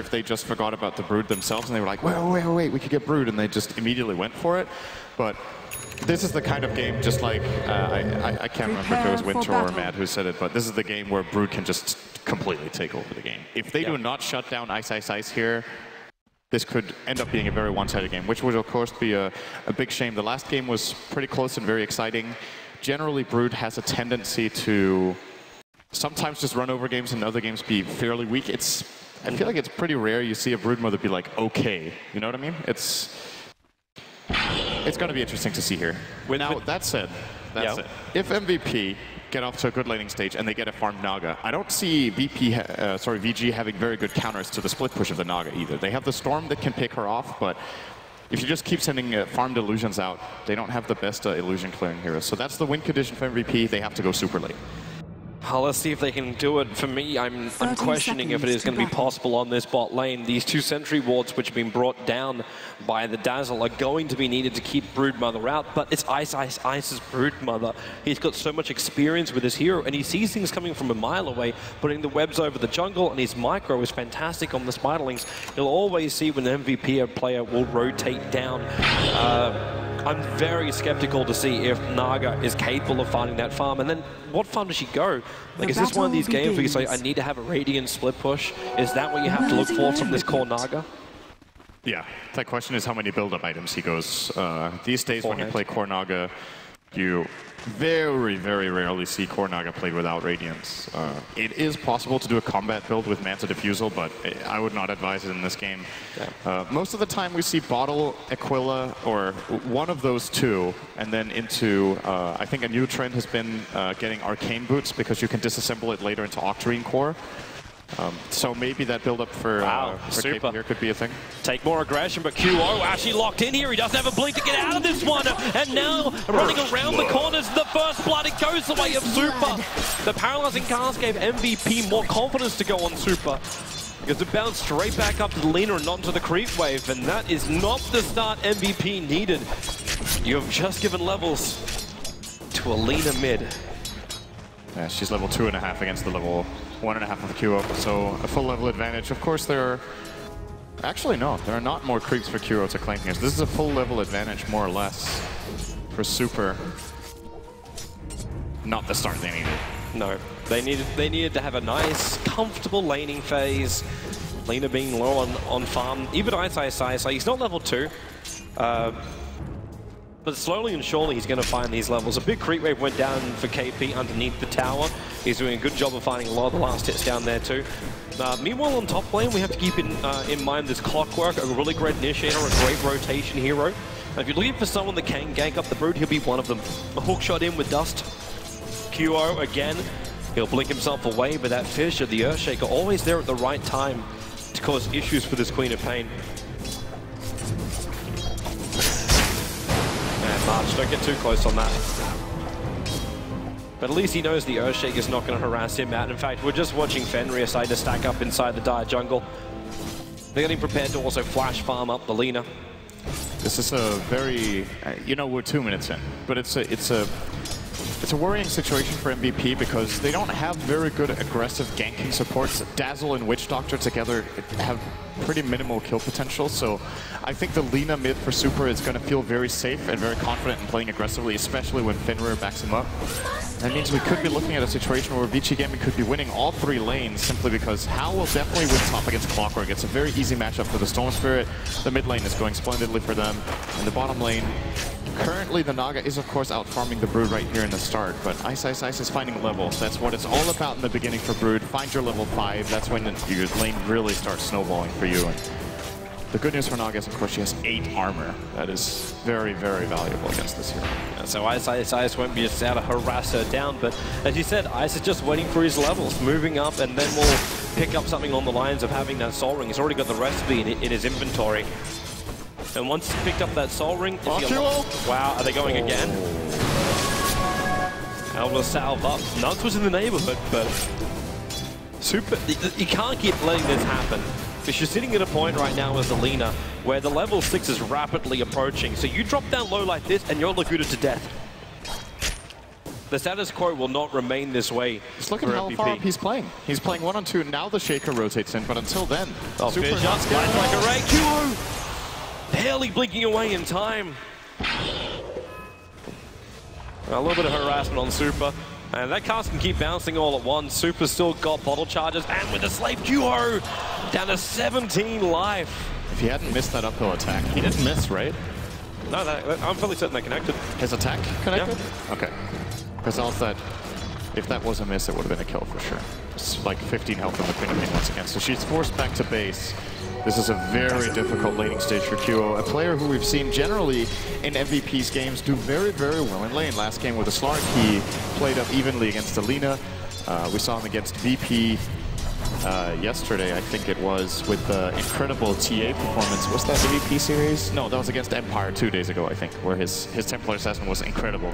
if they just forgot about the Brood themselves and they were like, wait, we could get Brood, and they just immediately went for it. But this is the kind of game, just like, I can't remember if it was Winter or Matt who said it, but this is the game where Brood can just completely take over the game. If they do not shut down iceiceice here, this could end up being a very one-sided game, which would, of course, be a big shame. The last game was pretty close and very exciting. Generally, Brood has a tendency to sometimes just run over games and other games be fairly weak. I feel like it's pretty rare you see a Broodmother be like, okay. You know what I mean? It's going to be interesting to see here. Now, that said, if MVP get off to a good laning stage and they get a farmed Naga, I don't see VG having very good counters to the split push of the Naga either. They have the Storm that can pick her off, but if you just keep sending farmed illusions out, they don't have the best illusion clearing heroes. So that's the win condition for MVP. They have to go super late. Let's see if they can do it. For me, I'm questioning if it is going to be possible on this bot lane. These 2 sentry wards, which have been brought down by the Dazzle, are going to be needed to keep Broodmother out, but it's iceiceice's Broodmother. He's got so much experience with his hero, and he sees things coming from a mile away, putting the webs over the jungle, and his micro is fantastic on the Spiderlings. He'll always see when an MVP player will rotate down. I'm very skeptical to see if Naga is capable of finding that farm. And then, what farm does she go? Like, is this one of these games where you say, I need to have a Radiant split push? Is that what you have to look for from this core Naga? Yeah, the question is how many build-up items he goes. These days, when you play core Naga, you very, very rarely see core Naga played without Radiance. It is possible to do a combat build with Manta Diffusal, but I would not advise it in this game. Yeah. Most of the time we see Bottle, Aquila, or one of those two, and then into, I think a new trend has been getting Arcane Boots, because you can disassemble it later into Octarine Core. So maybe that build-up for KP here could be a thing. Take more aggression, but QO actually locked in here. He doesn't have a blink to get out of this one. And now, running around the corners, the first blood, it goes the way of Super. The paralyzing cast gave MVP more confidence to go on Super, because it bounced straight back up to the Lina and not to the creep wave. And that is not the start MVP needed. You have just given levels to a Lina mid. Yeah, she's level 2.5 against the level 1.5 of QO, so a full level advantage. Of course, there are... Actually, no, there are not more creeps for QO to claim here. So this is a full level advantage, more or less, for Super. Not the start they needed. No, they needed to have a nice, comfortable laning phase. Lina being low on farm. Even iceiceice, he's not level 2. But slowly and surely he's going to find these levels. A big creep wave went down for KP underneath the tower. He's doing a good job of finding a lot of the last hits down there too. Meanwhile on top lane, we have to keep in mind this Clockwork, a really great initiator, a great rotation hero. And if you're looking for someone that can gank up the Brood, he'll be one of them. A hook shot in with Dust. QO again, he'll blink himself away, but that Fissure, the Earthshaker, always there at the right time to cause issues for this Queen of Pain. March, don't get too close on that. But at least he knows the Earthshake is not going to harass him out. In fact, we're just watching Fenrir decide to stack up inside the Dire jungle. They're getting prepared to also flash farm up the Lina. This is a very, you know, we're 2 minutes in, but it's a worrying situation for MVP because they don't have very good aggressive ganking supports. Dazzle and Witch Doctor together have pretty minimal kill potential, so I think the Lina mid for Super is going to feel very safe and very confident in playing aggressively, especially when Fenrir backs him up. That means we could be looking at a situation where VICI Gaming could be winning all 3 lanes simply because Hal will definitely win top against Clockwork. It's a very easy matchup for the Storm Spirit. The mid lane is going splendidly for them. In the bottom lane, currently the Naga is of course out farming the Brood right here in the start, but iceiceice is finding levels. That's what it's all about in the beginning for Brood. Find your level 5, that's when your lane really starts snowballing for you. And the good news for Naga is, of course, she has 8 armor. That is very, very valuable against this hero. Yeah, so iceiceice won't be just out to harass her down, but as you said, Ice is just waiting for his levels, moving up, and then we'll pick up something on the lines of having that Soul Ring. He's already got the recipe in his inventory. And once he's picked up that Soul Ring... Wow, are they going again? Elbow salve up. Nugs was in the neighborhood, but... Super... You can't keep letting this happen. Because you're sitting at a point right now as a Lina where the level 6 is rapidly approaching. So you drop down low like this and you're Laguda to death. The status quo will not remain this way. Just look at how far up he's playing. He's playing 1-on-2. Now the Shaker rotates in, but until then, Super shots, guys like a ray. QO barely blinking away in time. A little bit of harassment on Super. And that cast can keep bouncing all at once. Super's still got bottle charges, and with the slave QO down to 17 life. If he hadn't missed that uphill attack, he didn't miss, right? No, I'm fairly certain they connected. His attack connected? Yeah. Okay. Because else that, if that was a miss, it would have been a kill for sure. It's like 15 health on the Queen of Pain once again. So she's forced back to base. This is a very difficult laning stage for QO, a player who we've seen generally in MVP's games do very, very well in lane. Last game with the Slark, he played up evenly against Alina. We saw him against VP yesterday, I think it was, with the incredible TA performance. Was that the VP series? No, that was against Empire 2 days ago, I think, where his Templar Assassin was incredible.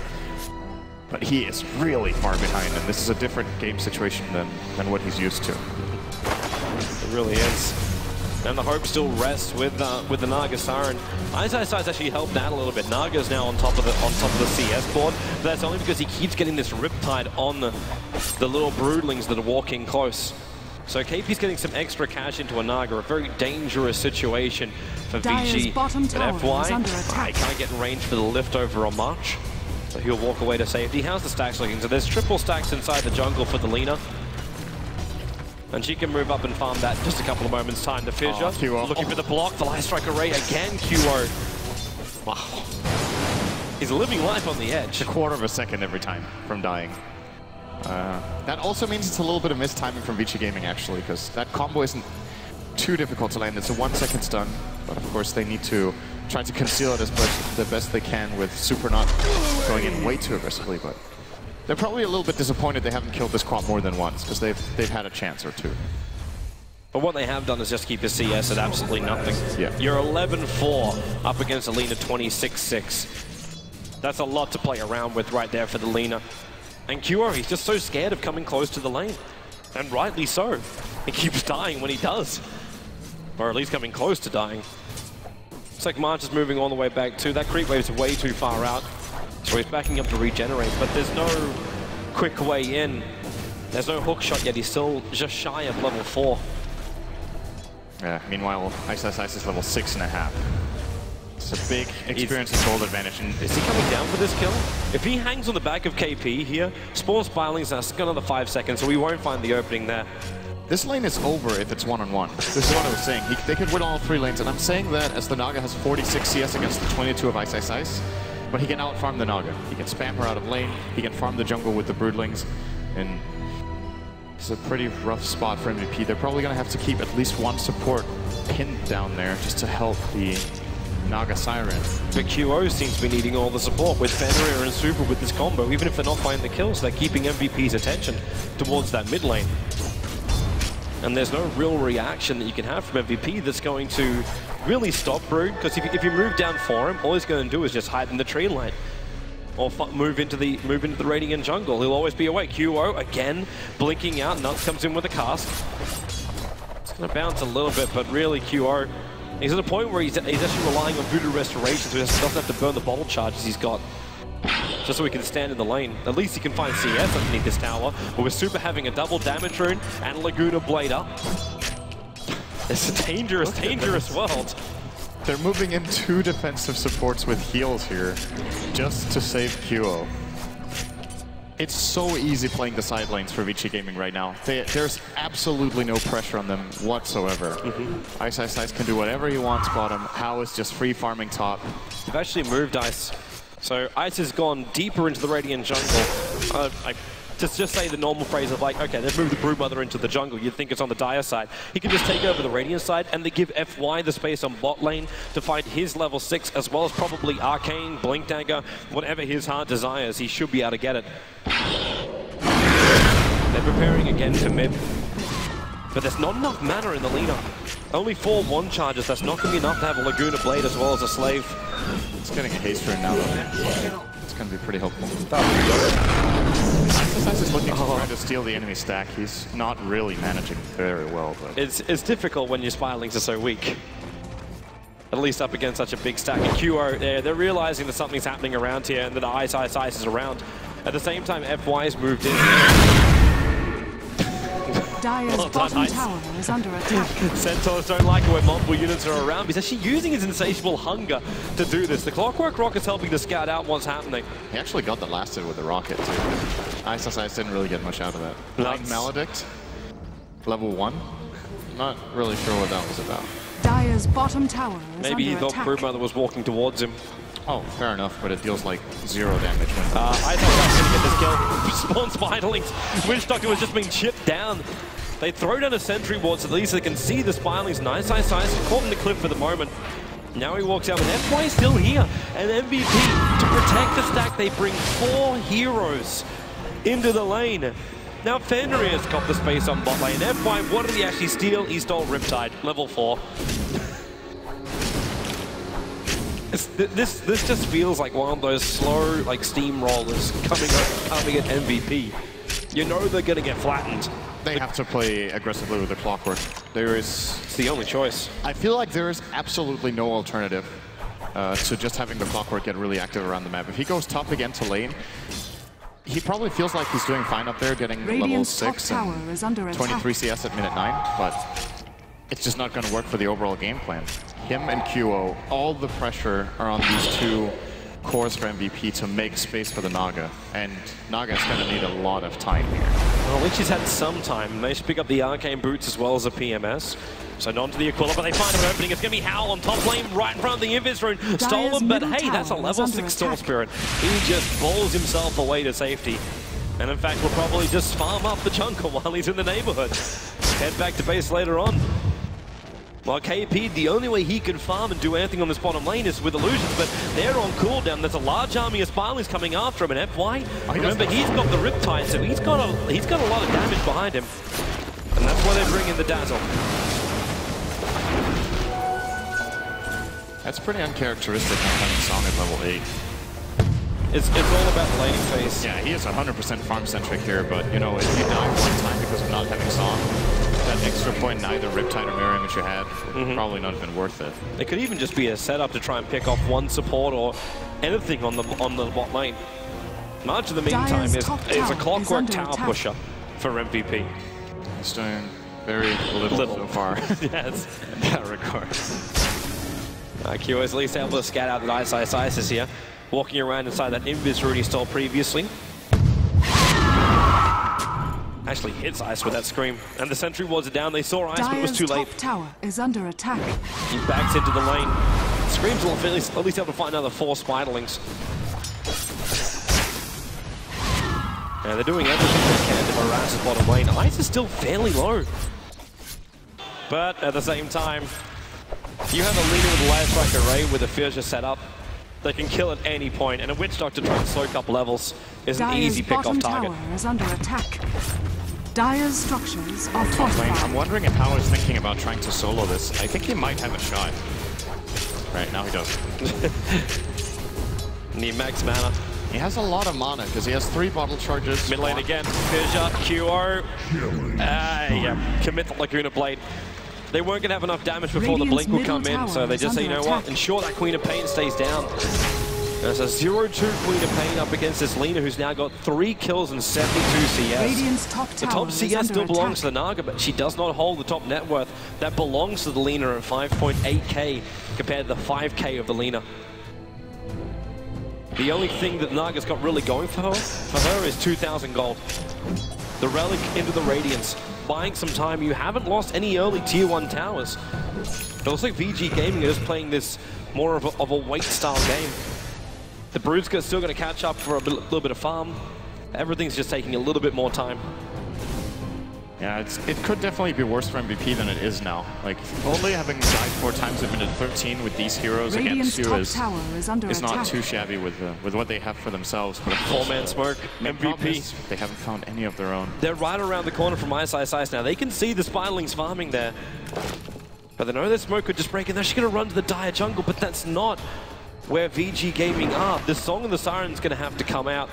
But he is really far behind, and this is a different game situation than what he's used to. It really is. And the hope still rests with the Naga Siren. iceiceice actually helped out a little bit. Naga's now on top of the CS board, but that's only because he keeps getting this Riptide on the little broodlings that are walking close. So KP's getting some extra cash into a Naga, a very dangerous situation for VICI. But FY, I can't get in range for the lift over on March. So he'll walk away to safety. How's the stacks looking? So there's triple stacks inside the jungle for the Lina. And she can move up and farm that in just a couple of moments' time. The Fissure looking for the block. The Light Strike Array again, QO. Wow. He's living life on the edge. A quarter of a second every time from dying. That also means it's a little bit of mistiming from VICI Gaming, actually, because that combo isn't too difficult to land. It's a 1-second stun, but of course they need to try to conceal it as the best they can with Super not going in way too aggressively, but they're probably a little bit disappointed they haven't killed this quad more than once, because they've had a chance or two. But what they have done is just keep his CS at absolutely nothing. Yeah. You're 11-4 up against Alina 26-6. That's a lot to play around with right there for the Lina. And QO, he's just so scared of coming close to the lane. And rightly so. He keeps dying when he does. Or at least coming close to dying. Looks like March is moving all the way back too. That creep wave's way too far out. So he's backing up to regenerate, but there's no quick way in. There's no hook shot yet. He's still just shy of level 4. Yeah, meanwhile, iceiceice is level 6.5. It's a big experience and gold advantage. And is he coming down for this kill? If he hangs on the back of KP here, Spawn Spiralings, that's got another 5 seconds, so we won't find the opening there. This lane is over if it's 1-on-1. This is what I was saying. They could win all 3 lanes, and I'm saying that as the Naga has 46 CS against the 22 of iceiceice, but he can out-farm the Naga. He can spam her out of lane, he can farm the jungle with the broodlings, and it's a pretty rough spot for MVP. They're probably going to have to keep at least one support pinned down there just to help the Naga Siren. But QO seems to be needing all the support with Fenrir and Super with this combo. Even if they're not finding the kills, they're keeping MVP's attention towards that mid lane. And there's no real reaction that you can have from MVP that's going to really stop Brood, because if you move down for him, all he's going to do is just hide in the tree line. Or move into the Radiant jungle. He'll always be awake. QO, again, blinking out. Nuts comes in with a cast. It's going to bounce a little bit, but really QO, he's at a point where he's actually relying on Voodoo Restoration, so he doesn't have to burn the bottle charges he's got. Just so he can stand in the lane. At least he can find CS underneath this tower, but with Super having a double damage rune and Laguna Blade up. It's a dangerous, dangerous world. They're moving in 2 defensive supports with heals here, just to save QO. It's so easy playing the side lanes for VICI Gaming right now. There's absolutely no pressure on them whatsoever. iceiceice can do whatever he wants bottom. How is just free farming top. They've actually moved Ice. So Ice has gone deeper into the Radiant jungle. Just say the normal phrase of like, okay, they've moved the Broodmother into the jungle. You'd think it's on the Dire side. He can just take over the Radiant side, and they give FY the space on bot lane to find his level 6, as well as probably Arcane, Blink Dagger, whatever his heart desires. He should be able to get it. They're preparing again for mid. But there's not enough mana in the Lina. Only 4 1 charges. That's not going to be enough to have a Laguna Blade as well as a Slave. It's getting a haste rune now, though. It's going to be pretty helpful. iceiceice is looking to try to steal the enemy stack. He's not really managing very well, but it's difficult when your Spiralings are so weak. At least up against such a big stack. And QO, they're realizing that something's happening around here and that iceiceice is around. At the same time, FY's moved in. Dire's bottom tower is under attack. Centaurs don't like it when multiple units are around. He's actually using his insatiable hunger to do this. The Clockwork Rocket's helping to scout out what's happening. He actually got the last hit with the rocket, too. iceiceice didn't really get much out of that. Blind Maledict, level 1. Not really sure what that was about. Dire's bottom tower is Maybe he under thought attack. Broodmother was walking towards him. Oh, fair enough, but it deals like 0 damage when... iceiceice going to get this kill. Spawn Spiderlings. Witch Doctor was just being chipped down. They throw down a sentry ward so at least they can see the Spirelings. And iceiceice caught in the cliff for the moment. Now he walks out, and FY still here. And MVP, to protect the stack, they bring 4 heroes into the lane. Now Fenrir's got the space on bot lane. FY, what did he actually steal? He stole Riptide, level 4. This just feels like one of those slow, like, steamrollers coming at MVP. You know they're going to get flattened. They have to play aggressively with the Clockwork. It's the only choice. I feel like there is absolutely no alternative to just having the Clockwork get really active around the map. If he goes top again to lane, he probably feels like he's doing fine up there, getting level 6 and 23 CS at minute 9, but it's just not going to work for the overall game plan. Him and QO, all the pressure are on these 2 cores for MVP to make space for the Naga, and Naga's going to need a lot of time here. Well, at least he's had some time. They should pick up the Arcane Boots as well as a PMS. So not to the Aquila, but they find an opening. It's going to be Howl on top lane, right in front of the Invis rune. Stolen, but hey, that's a level 6 Soul Spirit. He just bowls himself away to safety. And in fact, we'll probably just farm up the jungle while he's in the neighborhood. Head back to base later on. Well, KP, the only way he can farm and do anything on this bottom lane is with illusions, but they're on cooldown. There's a large army of Spirelings coming after him, and FY, remember, he's got the Riptide, so he's got a lot of damage behind him. And that's why they bring in the Dazzle. That's pretty uncharacteristic on having Song at level 8. It's all about the laning phase. Yeah, he is 100% farm-centric here, but, you know, if you die one time because of not having Song, that extra point in either Riptide or Mirror Image you had would probably not have been worth it. It could even just be a setup to try and pick off one support or anything on the bot lane. Much of the meantime is a Clockwork Tower pusher for MVP. He's doing very little so far. Yes, in that regard. QO is at least able to scout out that iceiceice is here, walking around inside that Invis rune he stole previously. Actually hits Ice with that scream, and the sentry wards are down. They saw Ice, but it was too late. Top tower is under attack. He backs into the lane. Screams will at least able to find another 4 Spiderlings. Yeah, they're doing everything they can to harass his bottom lane. Ice is still fairly low, but at the same time, you have a leader with a Layer Strike Array with a Fiercer set up. They can kill at any point, and a Witch Doctor trying to soak up levels is an easy pick-off target. Tower is under attack. Dire's structures are fortified. I'm wondering if Hao is thinking about trying to solo this. I think he might have a shot. Right, now he doesn't. Need max mana. He has a lot of mana, because he has 3 bottle charges. Mid lane again. Fissure, QO. Yeah, commit the Laguna Blade. They weren't going to have enough damage before the Blink will come in, so they just say, you know what, ensure that Queen of Pain stays down. There's a 0-2 Queen of Pain up against this Lina, who's now got 3 kills and 72 CS. The top CS still belongs to the Naga, but she does not hold the top net worth. That belongs to the Lina at 5.8k compared to the 5k of the Lina. The only thing that Naga's got really going for her is 2,000 gold. The Relic into the Radiance. Buying some time. You haven't lost any early tier 1 towers. It looks like VG Gaming is playing this more of a wait style game. The Brood's still going to catch up for a little bit of farm. Everything's just taking a little bit more time. Yeah, it could definitely be worse for MVP than it is now. Like, only having died 4 times in minute 13 with these heroes against you is not too shabby with what they have for themselves. But 4-man smoke, MVP. They haven't found any of their own. They're right around the corner from iceiceice now. They can see the Spiderlings farming there. But they know their smoke could just break, and they're just going to run to the Dire jungle, but that's not where VG Gaming are. The Song of the Siren's going to have to come out.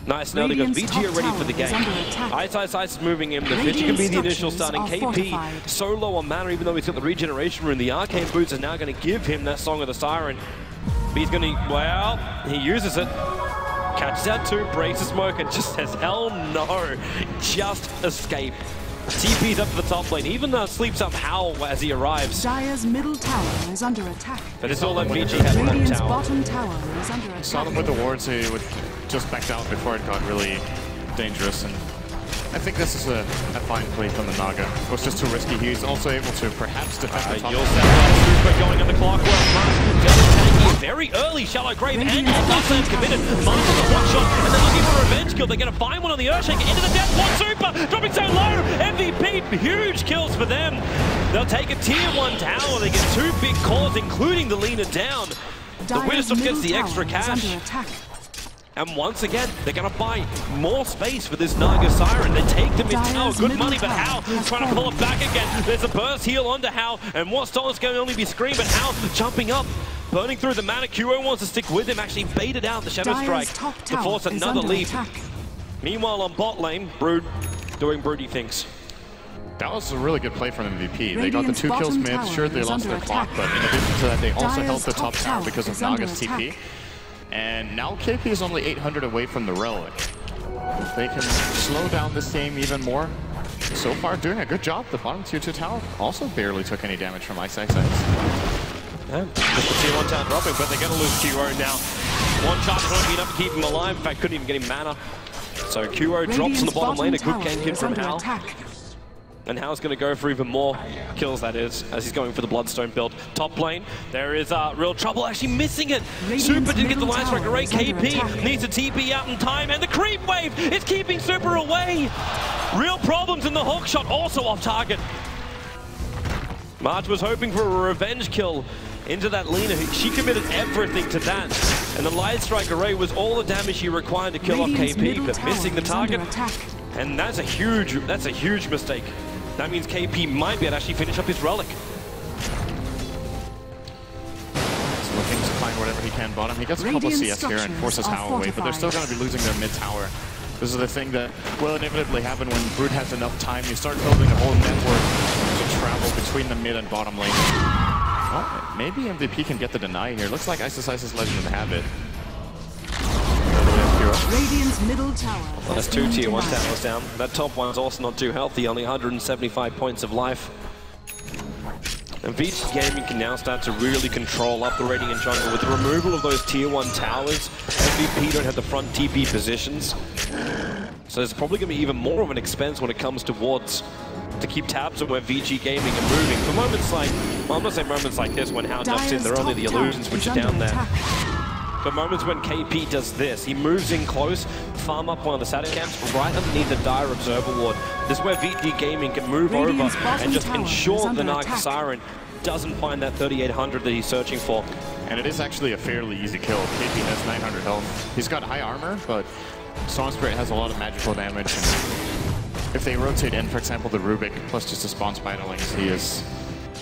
Nice now because VG are ready for the game. iceiceice is moving in. The VICI can be the initial starting. KP so low on mana, even though he's got the regeneration rune. The Arcane Boots are now going to give him that Song of the Siren. But he's going to, well, he uses it. Catches out 2, breaks the smoke, and just says, hell no, just escape. TP's up to the top lane, even sleeps up Howl as he arrives. Dire's middle tower is under attack. But it's all that VICI has on Radiant's tower. bottom tower is under attack. Saw them with the wards, he would just backed out before it got really dangerous. And I think this is a fine play from the Naga. It was just too risky. He's also able to perhaps defend the top. You'll set that super going on the clockwork. Tanky very early. Shallow Grave and Gotham committed. Mars with a hot shot, and they're looking for a revenge kill. They're going to find one on the Earthshaker into the death. One super dropping so low. MVP, huge kills for them. They'll take a tier 1 tower. They get 2 big cores, including the Lina down. The Wisdom gets the extra cash. And once again, they're going to buy more space for this Naga Siren. They take the mid-tower, good money, but Howl trying to pull it back again. There's a burst heal onto Howl, and what Stone's going to only be Scream, but Howl jumping up, burning through the mana. QO wants to stick with him, actually baited out the Shadow Strike to force another leap. Meanwhile, on bot lane, Brood doing Broody things. That was a really good play from MVP. They got the 2 kills mid, sure they lost their clock, but in addition to that, they also held the top tower because of Naga's TP. And now KP is only 800 away from the Relic. If they can slow down this game even more, so far doing a good job. The bottom tier 2 tower also barely took any damage from iceiceice. Yeah, just the tier 1 tower dropping, but they're going to lose QO now. One charge won't be enough to keep him alive. In fact, couldn't even get him mana. So QO drops in the bottom lane, a good gank in from Howl. And How's going to go for even more kills, that is, as he's going for the Bloodstone build. Top lane, there is real trouble, actually missing it. Super didn't get the line strike array. KP needs a TP out in time, and the creep wave is keeping Super away. Real problems in the hook shot, also off target. March was hoping for a revenge kill into that Lina. She committed everything to that. And the light strike array was all the damage she required to kill off KP, but missing the target. And that's a huge mistake. That means KP might be able to actually finish up his Relic. He's looking to find whatever he can bottom. He gets a couple CS here and forces Howl away, but they're still going to be losing their mid tower. This is the thing that will inevitably happen when Brood has enough time. You start building a whole network to travel between the mid and bottom lane. Oh, maybe MVP can get the deny here. Looks like iceiceice is letting them have it. Radiant's middle tower. Well, that's 2 tier 1 towers down. That top one's also not too healthy, only 175 points of life. And VICI Gaming can now start to really control up the Radiant jungle. With the removal of those tier 1 towers, MVP don't have the front TP positions. So there's probably going to be even more of an expense when it comes to wards to keep tabs on where VICI Gaming are moving. For moments like, well, I'm not saying moments like this when Howl jumps in, they're only the illusions which are down there. But moments when KP does this, he moves in close, farm up one of the Saturn camps right underneath the Dire Observer Ward. This is where VICI Gaming can move over and just ensure the Naga Siren doesn't find that 3800 that he's searching for. And it is actually a fairly easy kill. KP has 900 health. He's got high armor, but Storm Spirit has a lot of magical damage. And if they rotate in, for example, the Rubik plus just a spawn Spiderlings, he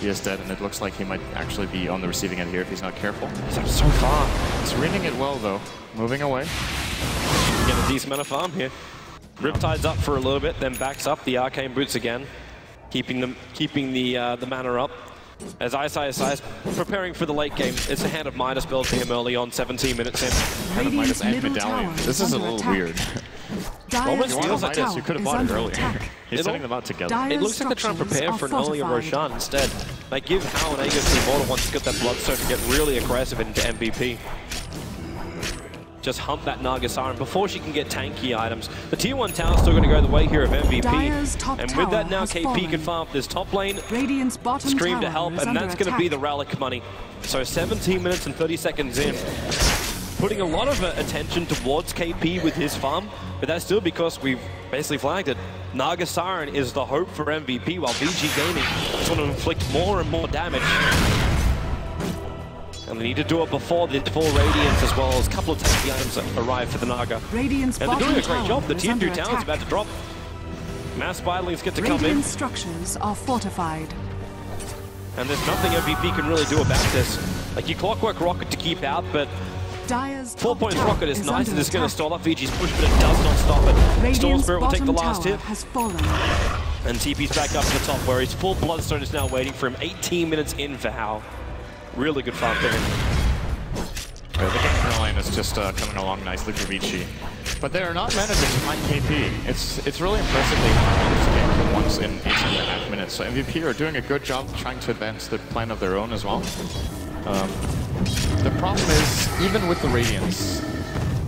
is dead, and it looks like he might actually be on the receiving end here if he's not careful. He's up so far. He's reading it well, though. Moving away. Get a decent amount of farm here. Riptide's up for a little bit, then backs up the Arcane Boots again, keeping the mana up. As iceiceice preparing for the late game, it's a Hand of Midas build for him early on, 17 minutes in. Hand of Midas and Medallion. This is a little weird. Almost feels like Midas, you could have bought it earlier. He's setting them out together. It looks like they're trying to prepare for an earlier Roshan instead. They give Howl and Aegis the Immortal once to get that Bloodstone to get really aggressive into MVP. Just hump that Naga Siren before she can get tanky items. The tier 1 tower's still going to go the way here of MVP. And with that now, KP can farm up this top lane, Scream to help, and that's going to be the Relic money. So 17 minutes and 30 seconds in. Putting a lot of attention towards KP with his farm, but that's still because we've basically flagged it. Naga Siren is the hope for MVP, while VICI Gaming is going to inflict more and more damage. And they need to do it before the full Radiance, as well as a couple of tanky items that arrive for the Naga. And they're doing a great job. The tier 2 tower's about to drop. Mass Spiderlings get to come in. Structures are fortified. And there's nothing MVP can really do about this. Like, you Clockwork Rocket to keep out, but 4 points Rocket is nice, and it's going to stall up VICI's push, but it does not stop it. Storm Spirit will take the last hit. And TP's back up to the top, where his full Bloodstone is now waiting for him. 18 minutes in for Howl. Really good farm for him. The game is just coming along nicely for VICI. But they are not managing to find KP. It's really impressive they won this game once in 18.5 minutes. So MVP are doing a good job trying to advance the plan of their own as well. The problem is, even with the Radiance,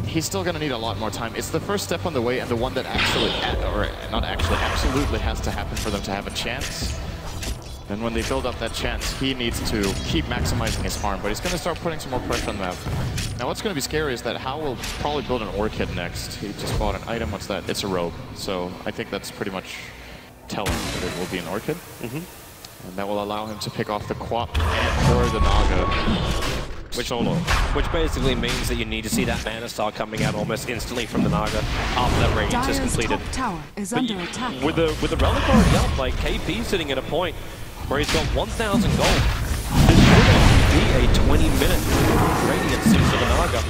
he's still going to need a lot more time. It's the first step on the way, and the one that actually, or not actually, absolutely has to happen for them to have a chance. And when they build up that chance, he needs to keep maximizing his farm, but he's going to start putting some more pressure on the map. Now what's going to be scary is that Hao will probably build an Orchid next. He just bought an item. What's that? It's a robe. So I think that's pretty much telling that it will be an Orchid. And that will allow him to pick off the Quap and/or the Naga. Which basically means that you need to see that Mana Star coming out almost instantly from the Naga after that Radiance is completed. Top tower is under attack. With the Relic already up, like KP sitting at a point where he's got 1,000 gold. This should be a 20-minute Radiance for the Naga.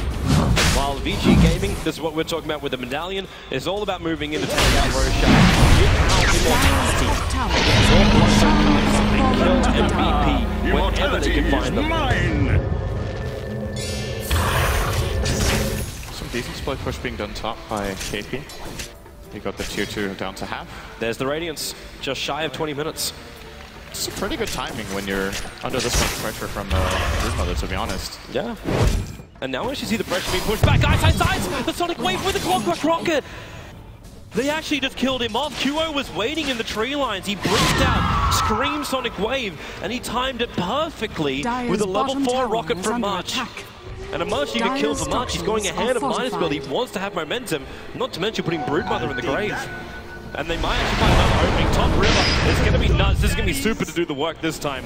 While VICI Gaming, this is what we're talking about with the Medallion, is all about moving in to take out Roshan. Give Hao immortality. Kill MVP whenever they can find them. Decent split push being done top by KP. He got the tier 2 down to half. There's the Radiance, just shy of 20 minutes. It's a pretty good timing when you're under this much pressure from Broodmother, to be honest. Yeah. And now as you see the pressure being pushed back, iceiceice! The Sonic Wave with the Clockwork Rocket! They actually just killed him off. QO was waiting in the tree lines. He breached out, screamed Sonic Wave, and he timed it perfectly with a level 4 rocket from March. And a March needed kill for March. He's going ahead of Minus Build. He wants to have momentum, not to mention putting Broodmother in the grave. And they might actually find another opening. Top River is going to be nuts. This is going to be super to do the work this time.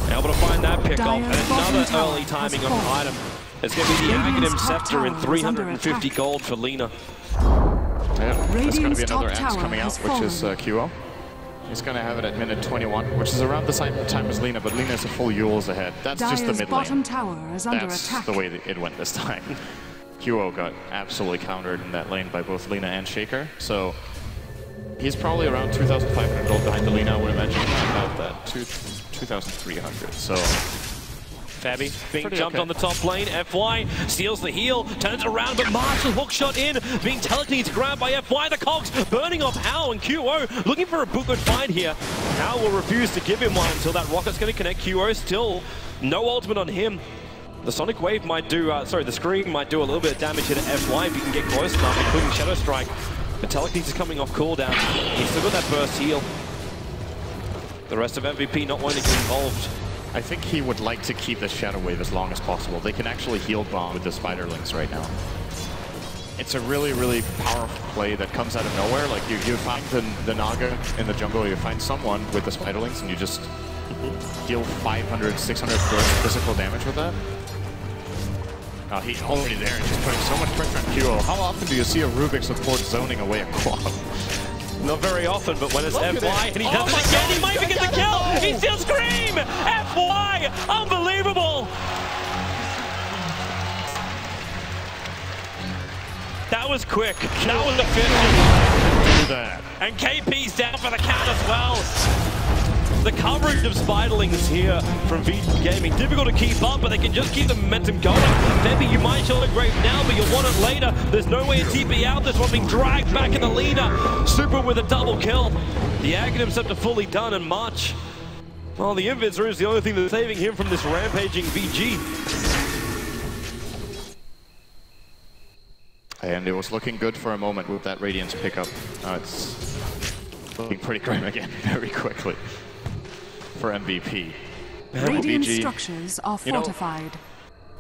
Able to find that pick off, and another early timing on an item. It's going to be the Aghanim Scepter in 350 gold for Lina. Yeah, there's going to be another axe coming out, which is QO. He's going to have it at minute 21, which is around the same time as Lina, but Lina is a full Yules ahead. That's just the mid lane. That's the way that it went this time. QO got absolutely countered in that lane by both Lina and Shaker, so he's probably around 2,500 gold behind the Lina, I would imagine. About that, 2,300, so... Fabby being jumped on the top lane. FY steals the heal, turns around, but Marshall hookshot in, being telekinesis grabbed by FY. The cogs burning off Hao, and QO looking for a good fight here. Hao will refuse to give him one until that rocket's going to connect. QO still no ultimate on him. The Sonic Wave might do, the Scream might do a little bit of damage here to FY if he can get close enough, including Shadow Strike. The telekinesis coming off cooldown. He's still got that burst heal. The rest of MVP not wanting to get involved. I think he would like to keep the Shadow Wave as long as possible. They can actually heal bomb with the Spiderlings right now. It's a really, really powerful play that comes out of nowhere. Like you find the Naga in the jungle, you find someone with the Spiderlings, and you just deal 500, 600 physical damage with that. He's already there and just putting so much pressure on QO. How often do you see a Rubik support zoning away a Quap? Not very often, but when it's FY and he does it again, he might even get the kill! He still Scream! FY! Unbelievable! That was quick. That was efficient. Do that. And KP's down for the count as well. The coverage of Spiderlings here from VICI Gaming. Difficult to keep up, but they can just keep the momentum going. Maybe you might show the grave now, but you'll want it later. There's no way to TP out. This one being dragged back in the leader. Super with a double kill. The Aghanim Scepter fully done, and March. Well, the Invisor is the only thing that's saving him from this rampaging VG. And it was looking good for a moment with that Radiance pickup. Now it's looking pretty grim again very quickly for MVP. Radiant structures are fortified.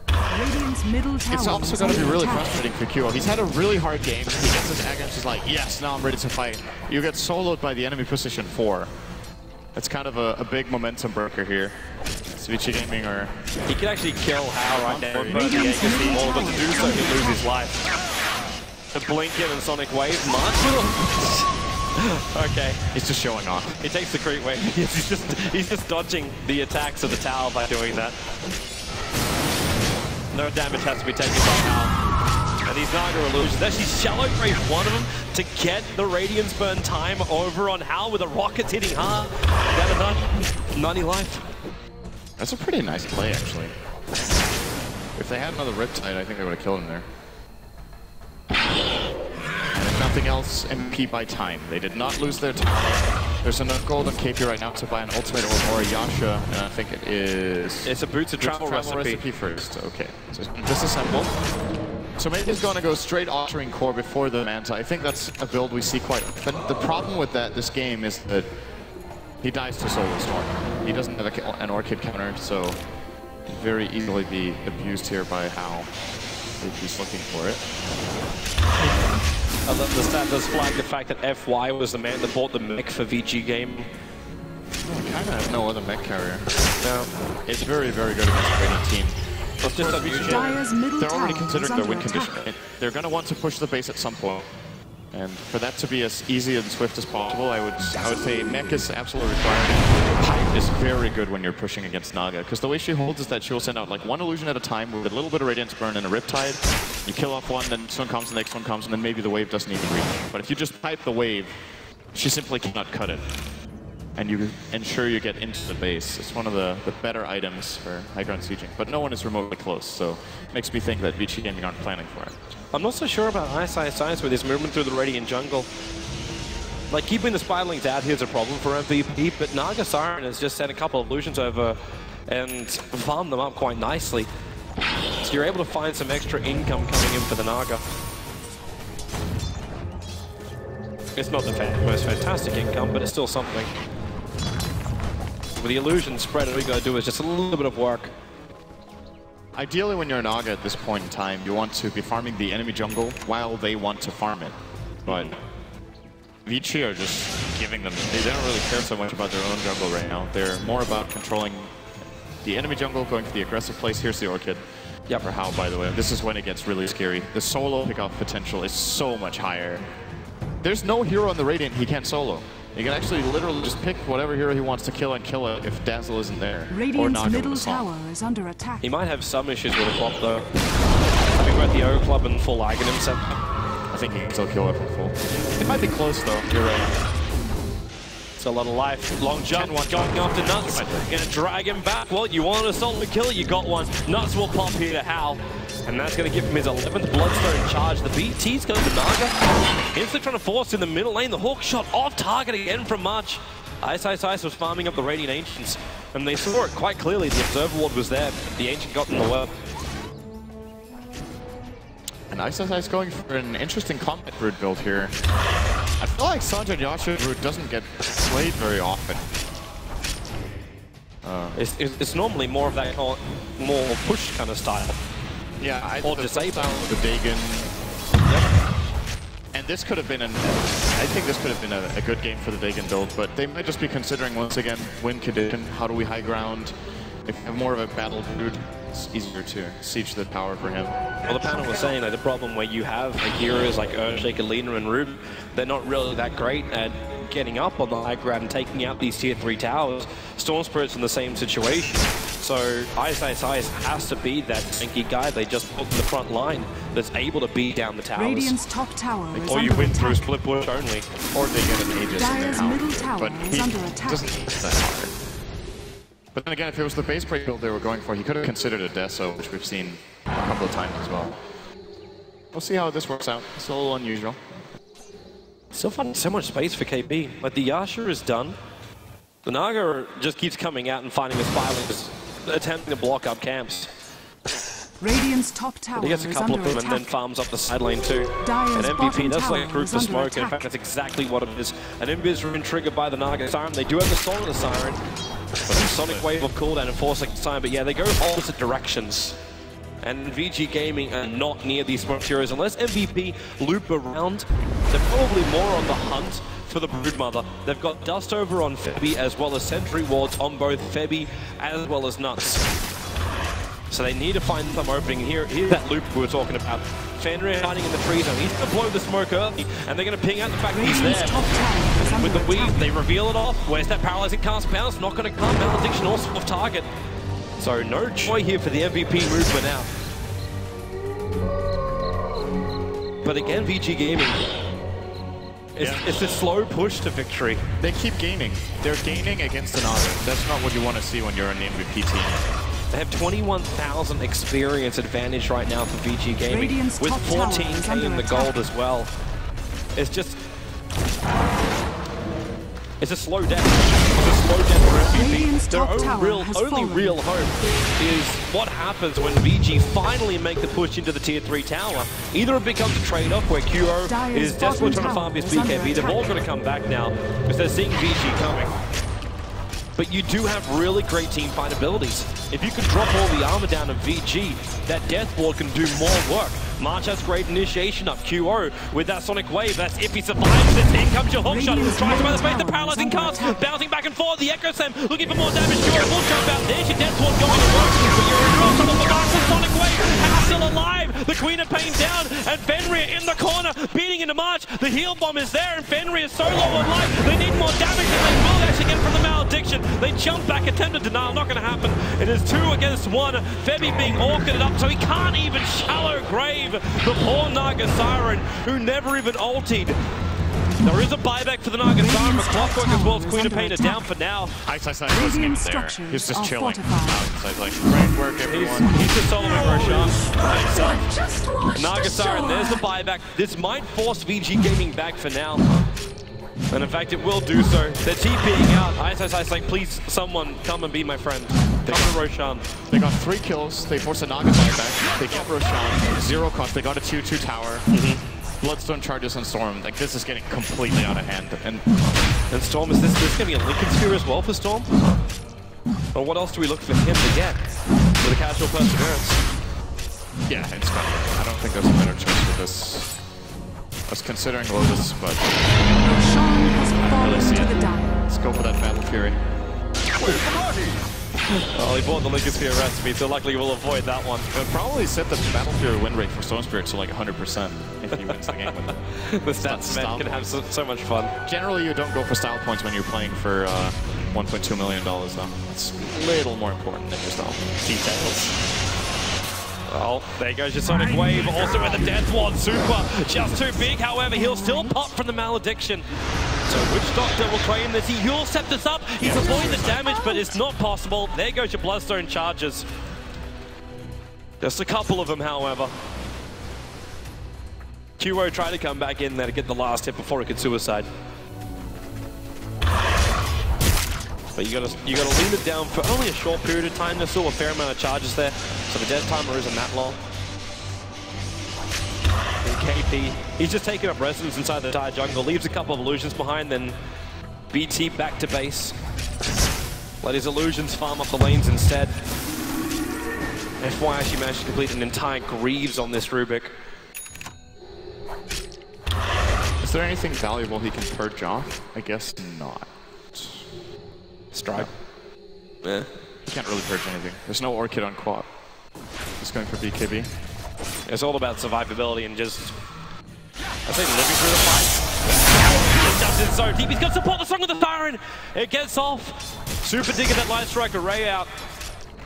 Radiant's middle tower. It's also going to be really frustrating for QO. He's had a really hard game. He gets his Aghanim, he's like, yes, now I'm ready to fight. You get soloed by the enemy position 4. It's kind of a big momentum breaker here. VICI Gaming or... He could actually kill Hao right now, but he ain't gonna be more, but to do so, he'll lose his life. The Blinken and Sonic Wave, March. Okay. He's just showing off. He takes the creep wave. he's just dodging the attacks of the tower by doing that. No damage has to be taken by Hao. And these Naga illusions. Actually, Shallow Grave one of them to get the Radiance burn time over on Hao with the rockets hitting hard. That enough. 90 life. That's a pretty nice play, actually. If they had another Riptide, I think they would have killed him there. And if nothing else, MP by time. They did not lose their tower. There's enough gold on KP right now to buy an ultimate or a Yasha, and I think it is... It's a Boots of Travel recipe first. Okay, so disassemble. So maybe he's going to go straight altering core before the Manta. I think that's a build we see quite often. The problem with this game is that he dies to Solar Storm. He doesn't have an Orchid counter, so very easily be abused here by how he's looking for it. I love the stat does flag the fact that FY was the man that bought the mech for VICI game. Well, kind of have no other mech carrier. No, it's very, very good against the rating team. It's just unusual. They're already considering their win condition. They're going to want to push the base at some point. And for that to be as easy and swift as possible, I would say mech is absolutely required. Pipe is very good when you're pushing against Naga, because the way she holds is that she'll send out like one illusion at a time with a little bit of Radiance Burn and a Riptide. You kill off one, then this one comes, the next one comes, and then maybe the wave doesn't even reach. But if you just pipe the wave, she simply cannot cut it. And you ensure you get into the base. It's one of the better items for high ground sieging. But no one is remotely close, so it makes me think that VICI Gaming aren't planning for it. I'm not so sure about iceiceice with his movement through the Radiant jungle. Like, keeping the Spiderlings out here is a problem for MVP, but Naga Siren has just sent a couple of illusions over and farmed them up quite nicely. So you're able to find some extra income coming in for the Naga. It's not the most fantastic income, but it's still something. With the illusion spread, all you gotta do is just a little bit of work. Ideally, when you're a Naga at this point in time, you want to be farming the enemy jungle while they want to farm it. But VICI are just giving them... They don't really care so much about their own jungle right now. They're more about controlling the enemy jungle, going for the aggressive place. Here's the Orchid. Yep. For How, by the way. This is when it gets really scary. The solo pickoff potential is so much higher. There's no hero on the Radiant he can't solo. He can actually literally just pick whatever hero he wants to kill and kill it if Dazzle isn't there. Radiant's middle tower is under attack. He might have some issues with the clock though. Having got the O Club and full Aghanim set. I think he can still kill it from full. It might be close though, you're right. It's a lot of life. Long jump, going after Nuts. Gonna drag him back. Well, you wanted a solo kill, you got one. Nuts will pop here to Hal. And that's going to give him his 11th Bloodstone charge. The BT's going to Naga. Instantly trying to force in the middle lane. The hook shot off target again from March. iceiceice was farming up the Radiant Ancients. And they saw it quite clearly. The Observer Ward was there. The Ancient got in the web. And iceiceice going for an interesting combat Brood build here. I feel like Sanjay Yasha Brood doesn't get played very often. It's normally more of that more push kind of style. Yeah, I or disable the Dagon. Yep. And this could have been I think this could have been a good game for the Dagon build, but they might just be considering once again win condition. How do we high ground? If you have more of a battle Brood, it's easier to siege the tower for him. Well, the panel was saying like the problem where you have heroes like Earthshaker, Lina, and Rube, they're not really that great at getting up on the high ground and taking out these tier 3 towers. Storm Spirit's in the same situation. So iceiceice has to be that tanky guy they just put in the front line that's able to beat down the towers. Radiant's top tower is or you under win attack. through split push only. Or they get an Aegis in their middle tower but is he under attack. doesn't hit that hard. But then again, if it was the base break build they were going for, he could have considered a Deso, which we've seen a couple of times as well. We'll see how this works out. It's a little unusual. Still finding so much space for KP. Like the Yasha is done. The Naga just keeps coming out and finding the Spirelings, attempting to block up camps. Radiant's top tower he gets a couple of them attack. and then farms up the side lane too. Dire's and MVP does like group the smoke, and in attack. fact that's exactly what it is. An Invis rune triggered by the Naga Siren. They do have the Solar Siren, but the Sonic Wave of cooldown in 4 seconds time. But yeah, they go opposite directions. And VICI Gaming are not near these smoke heroes. Unless MVP loop around, they're probably more on the hunt for the Broodmother. They've got Dust over on Febby as well as Sentry Wards on both Febby as well as Nuts. So they need to find some opening here. Here's that loop we were talking about. Fenrir hiding in the tree zone. He's going to blow the smoke early, and they're going to ping out the fact that he's there. And with the weave, they reveal it off. Where's that paralyzing cast bounce? Not going to come. Malediction also off target. So no joy here for the MVP movement out. But again, VICI Gaming. It's a slow push to victory. They keep gaining. They're gaining against an Naga. That's not what you want to see when you're an MVP team. They have 21,000 experience advantage right now for VICI Gaming, Radiant's with top tower is 14k under in the attack. gold as well. It's just... It's a slow death. It's a slow death for Radiant's MVP. Their top tower has only fallen. real hope is what happens when VICI finally make the push into the tier 3 tower. Either it becomes a trade-off where QO Dire's is desperately bottom trying to farm his tower is BKB. under They've all attack. got to come back now because they're seeing VICI coming. But you do have really great team fight abilities. If you can drop all the armor down of VG, that Death Ward can do more work. March has great initiation up. QO with that Sonic Wave. That's if he survives this. In comes your hook shot. Tries to face the paralyzing cast. Bouncing back and forth. The Echo Slam looking for more damage. QO will jump out. There's your Death Ward going to work. But you're in real trouble for Dark. Sonic Wave and still alive. The Queen of Pain down. And Fenrir in the corner beating into March. The heal bomb is there and Fenrir is so low on life. They need more damage and they will actually get from the malediction. They jump back, attempted denial. Not going to happen. It is 2 against 1. Febby being orchided up so he can't even shallow grave the poor Naga Siren, who never even ultied. There is a buyback for the Naga Siren, but Clockwork as well as Queen of Pain are down for now. iceiceice wasn't even there. He's just chilling. He's like, great work, everyone. He's just soloing Roshan by himself. Naga Siren, there's the buyback. This might force VG Gaming back for now. And in fact, it will do so. They're TPing out. iceiceice like, please, someone come and be my friend. Come to Roshan. They got 3 kills. They force a Naga buyback. They get Roshan. 0 cost. They got a 2-2 tower. Bloodstone charges on Storm. Like, this is getting completely out of hand. And Storm, is this going to be a Lincoln Sphere as well for Storm? Or what else do we look for him to get with a casual perseverance? Yeah, it's coming. I don't think there's a better choice for this. I was considering Lotus, but Roshan has fallen see to it. the Dire. Let's go for that Battle Fury. Well, he bought the Lincoln Sphere recipe, so luckily we'll avoid that one. It would probably set the Battle Fury win rate for Stone Spirit to like 100% if he wins the game with it. The stats men can have so much fun. Generally, you don't go for style points when you're playing for $1.2 million, though. It's a little more important than your style details. Well, there goes your Sonic Wave, also with the Death Ward Super. Just too big, however, he'll still pop from the malediction. So Witch Doctor will claim this. He'll set this up. He's avoiding the damage, but it's not possible. There goes your Bloodstone charges. Just a couple of them, however. QO tried to come back in there to get the last hit before he could suicide. But you gotta lean it down for only a short period of time. There's still a fair amount of charges there, so the death timer isn't that long. And KP, he's just taking up residence inside the entire jungle, leaves a couple of illusions behind, then BT back to base. Let his illusions farm up the lanes instead. FY actually managed to complete an entire Greaves on this Rubik. Is there anything valuable he can purge off? I guess not. Strike. Yeah. He can't really purge anything. There's no Orchid on Quad. He's going for BKB. It's all about survivability and just, I say, living through the fight. He does it so deep. He's got support the song with the Siren. It gets off. Super Digger that Light Strike array out.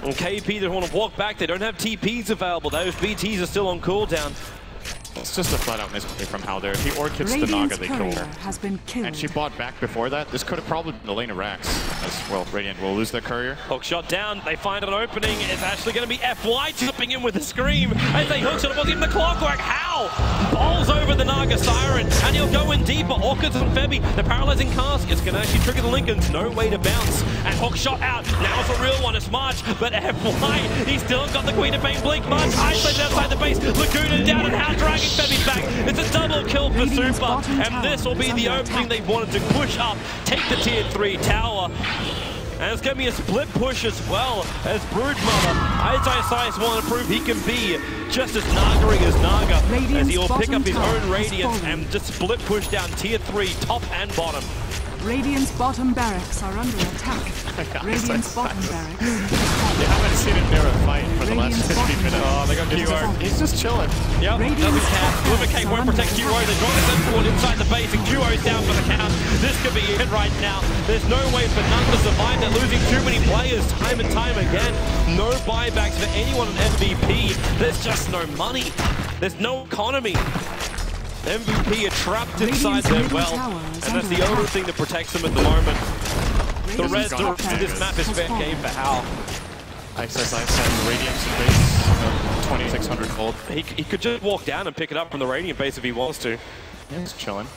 And KP, they want to walk back. They don't have TPs available. Those BTs are still on cooldown. It's just a flat-out misplay from Hal there. If he Orchids the Naga, they kill her. Has been killed. And she bought back before that. This could have probably been the lane of Rax. As well, Radiant will lose their courier. Hook shot down. They find an opening. It's actually going to be FY jumping in with a scream. As they hook shot, it wasn't even the Clockwork. Hal bowls over the Naga Siren, and he'll go in deeper. Orchids and Febby. The paralyzing cast is going to actually trigger the Lincolns. No way to bounce. And hook shot out. Now it's a real one. It's March, but FY, he's still got the Queen of Pain blink. March isolated outside the base. Laguna down, and Hal dragging Febby back. It's a double kill for Super, and this will be the opening they wanted to push up, take the tier 3 tower. And it's going to be a split push as well as Broodmother. iceiceice want to prove he can be just as Nagary as Naga, as he will pick up his own Radiance and just split push down tier 3, top and bottom. Radiant's bottom barracks are under attack. Radiant's bottom barracks. You haven't seen him near a fight for the last 50 minutes. Oh, they got QO. He's just chilling. Yep, doesn't count. Lubricate won't protect QO. They drop the forward inside the base, and QO's down for the count. This could be it right now. There's no way for none to survive. They're losing too many players time and time again. No buybacks for anyone on MVP. There's just no money. There's no economy. MVP are trapped inside their well, and that's the only thing that protects them at the moment. The rest of this map is fair game for Hal. iceiceice and Radiance in base, 2600 gold. He could just walk down and pick it up from the Radiant base if he wants to. Yeah, he's chilling.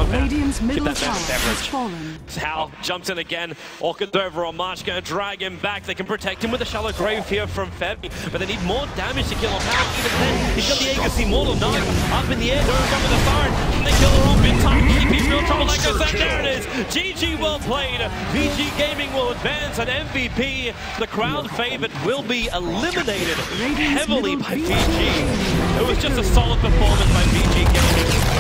Radiant's middle tower has fallen. Hal jumps in again. Orchid's over on March, going to drag him back. They can protect him with a shallow grave here from Febby, but they need more damage to kill him. Hal, even then, he's got the Aegis Immortal Knife up in the air, going from the siren. Can they kill her off in time? Keep real trouble like I said. There it is. GG, well played. VG Gaming will advance an MVP. The crowd favorite will be eliminated heavily by VG. It was just a solid performance by VG Gaming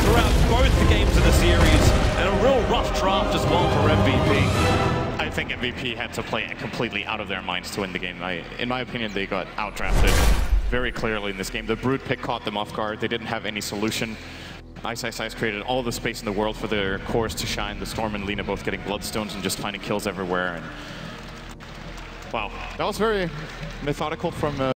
throughout both the games of the series, and a real rough draft as well for MVP. I think MVP had to play it completely out of their minds to win the game. In my opinion, they got outdrafted very clearly in this game. The Brood pick caught them off guard. They didn't have any solution. iceiceice created all the space in the world for their cores to shine. The Storm and Lina both getting bloodstones and just finding kills everywhere. And wow, that was very methodical from